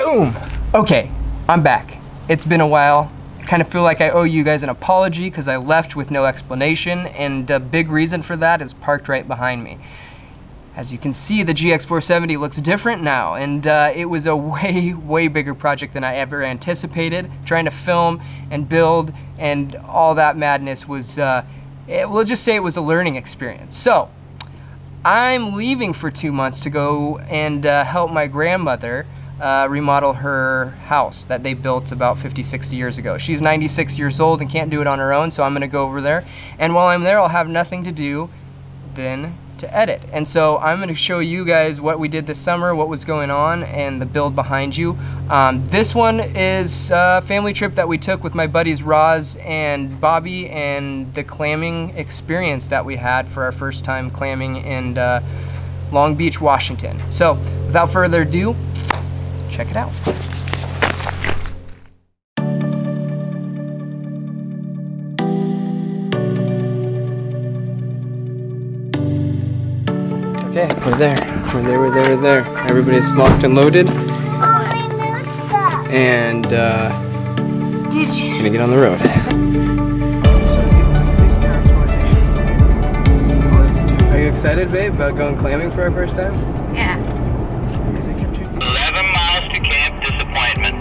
Boom! Okay, I'm back. It's been a while. I kind of feel like I owe you guys an apology because I left with no explanation, and a big reason for that is parked right behind me. As you can see, the GX470 looks different now, and it was a way bigger project than I ever anticipated. Trying to film and build and all that madness was, we'll just say it was a learning experience. So, I'm leaving for 2 months to go and help my grandmother remodel her house that they built about 50, 60 years ago. She's 96 years old and can't do it on her own, so I'm gonna go over there. And while I'm there, I'll have nothing to do then to edit. And so I'm gonna show you guys what we did this summer, what was going on, and the build behind you. This one is a family trip that we took with my buddies Roz and Bobby, and the clamming experience that we had for our first time clamming in Long Beach, Washington. So without further ado, check it out. Okay, we're there. We're there. Everybody's locked and loaded. And gonna get on the road. Are you excited, babe, about going clamming for our first time? Yeah. 11 miles to Camp Disappointment.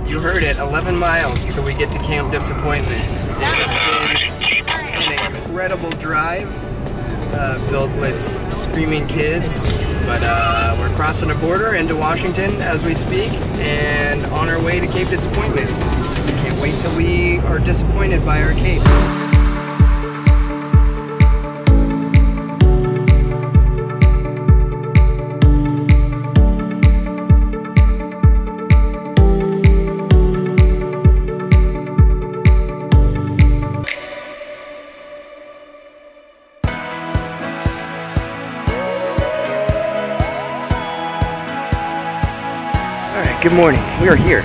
You heard it, 11 miles till we get to Camp Disappointment. It's been an incredible drive, filled with screaming kids, but we're crossing a border into Washington as we speak and on our way to Cape Disappointment. I can't wait till we are disappointed by our Cape. Good morning. We are here.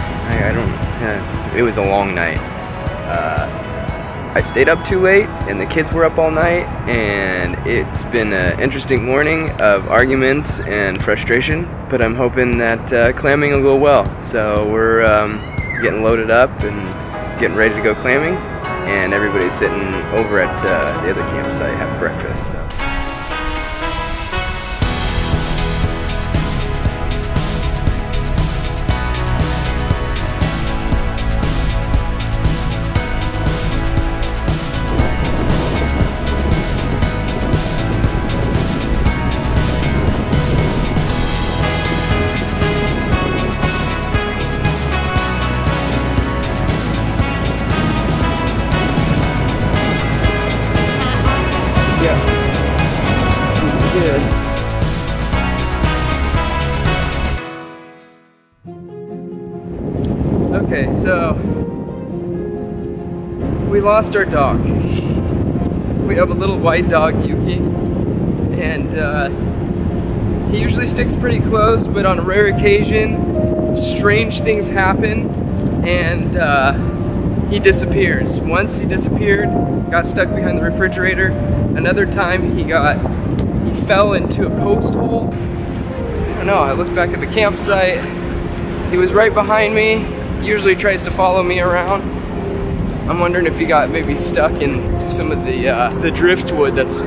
It was a long night. I stayed up too late and the kids were up all night, and it's been an interesting morning of arguments and frustration, but I'm hoping that clamming will go well. So we're getting loaded up and getting ready to go clamming, and everybody's sitting over at the other campsite having breakfast. So. Okay, so we lost our dog. We have a little white dog, Yuki, and he usually sticks pretty close, but on a rare occasion, strange things happen, and he disappears. Once he disappeared, got stuck behind the refrigerator. Another time he fell into a post hole. I don't know, I looked back at the campsite. He was right behind me. He usually tries to follow me around. I'm wondering if he got maybe stuck in some of the driftwood that's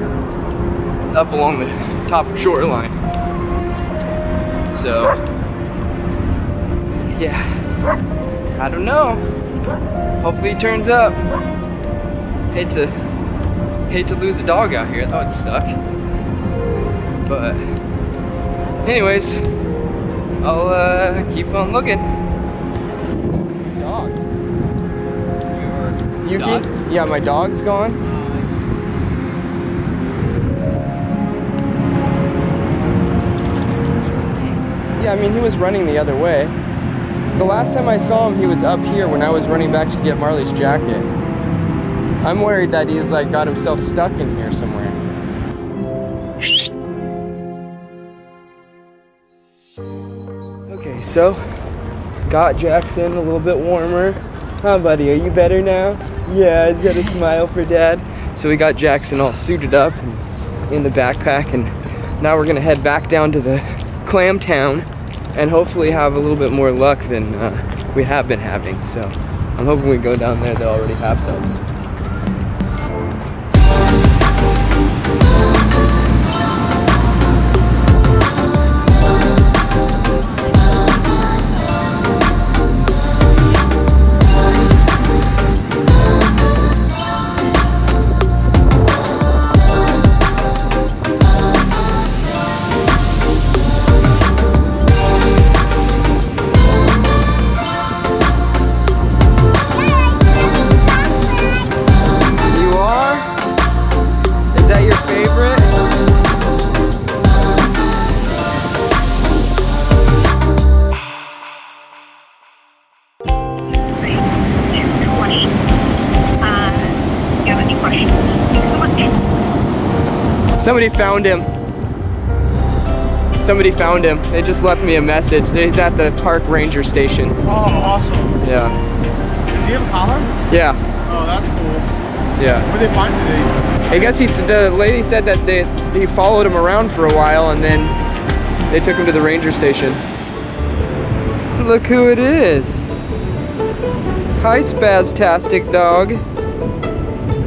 up along the top shoreline. So, yeah, I don't know. Hopefully he turns up. Hate to lose a dog out here. That would suck. But anyways, I'll keep on looking. Dog. Your Yuki? Dog? Yeah, my dog's gone. Yeah, I mean, he was running the other way. The last time I saw him, he was up here when I was running back to get Marley's jacket. I'm worried that he's like got himself stuck in here somewhere. Okay, so got Jackson a little bit warmer. Huh, buddy, are you better now? Yeah, is that a smile for Dad? So we got Jackson all suited up and in the backpack, and now we're gonna head back down to the clam town and hopefully have a little bit more luck than we have been having. So I'm hoping we go down there, they'll already have some. Somebody found him. Somebody found him. They just left me a message. He's at the park ranger station. Oh, awesome. Yeah. Does he have a collar? Yeah. Oh, that's cool. Yeah. Where did they find him? I guess the lady said that he followed him around for a while and then they took him to the ranger station. Look who it is. Hi, Spaztastic Dog.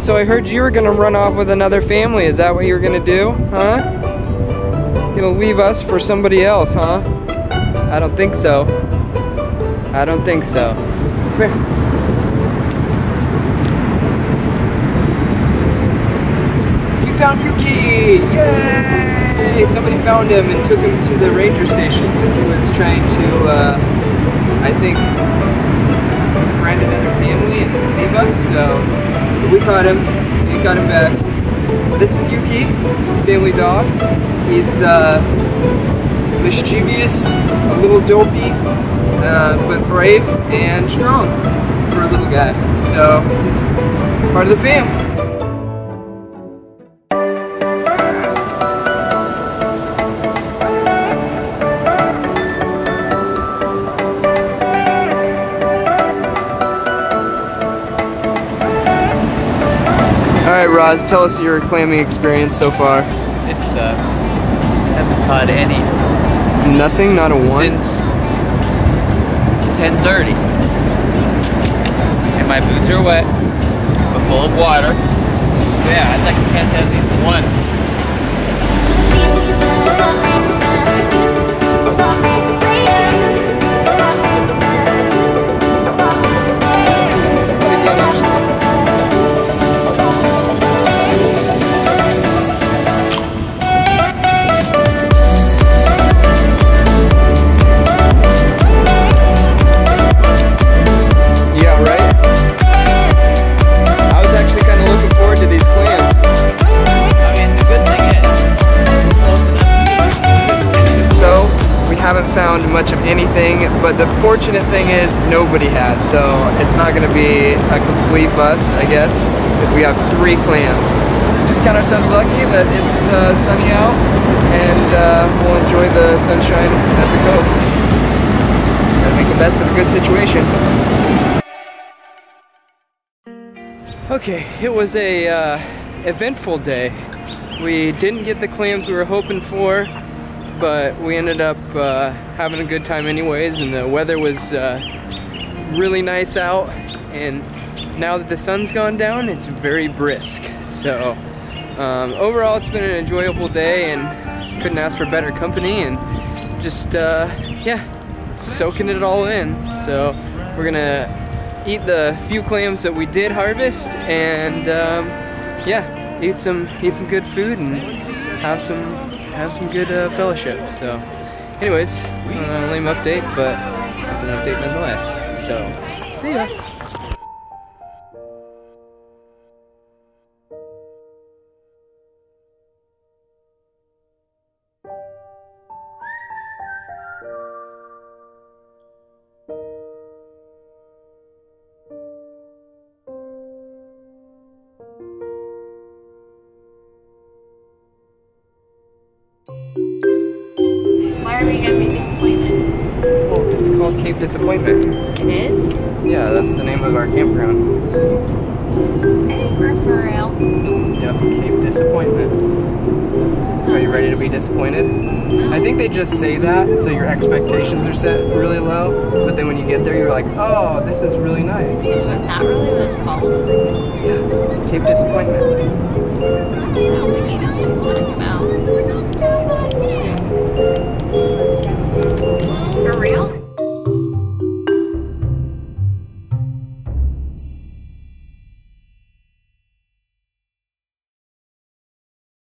So I heard you were gonna run off with another family. Is that what you were gonna do, huh? Gonna leave us for somebody else, huh? I don't think so. I don't think so. Come here. We found Yuki! Yay! Somebody found him and took him to the ranger station because he was trying to, I think, befriend another family and leave us, so we caught him. We got him back. This is Yuki, family dog. He's mischievous, a little dopey, but brave and strong for a little guy. So he's part of the fam. Alright, Roz, tell us your clamming experience so far. It sucks. Haven't caught any. Nothing? Not a one? Since 10:30. And my boots are wet, but full of water. Yeah, I'd like to catch at least one. Found much of anything, but the fortunate thing is nobody has, so it's not going to be a complete bust, I guess, because we have 3 clams. Just count ourselves lucky that it's sunny out and we'll enjoy the sunshine at the coast and make the best of a good situation. Okay, it was a eventful day. We didn't get the clams we were hoping for, but we ended up having a good time anyways, and the weather was really nice out, and now that the sun's gone down, it's very brisk. So overall, it's been an enjoyable day, and couldn't ask for better company, and just yeah, soaking it all in. So we're gonna eat the few clams that we did harvest, and yeah, eat some good food and have some good fellowship. So anyways, lame update, but it's an update nonetheless. So see ya. Why are we gonna be disappointed? Well, it's called Cape Disappointment. It is? Yeah, that's the name of our campground. So We're for real. Yep, Cape Disappointment. Are you ready to be disappointed? I think they just say that so your expectations are set really low, but then when you get there you're like, oh, this is really nice. Is that really what it's called? Yeah, Cape Disappointment. I don't think he knows what he's talking about.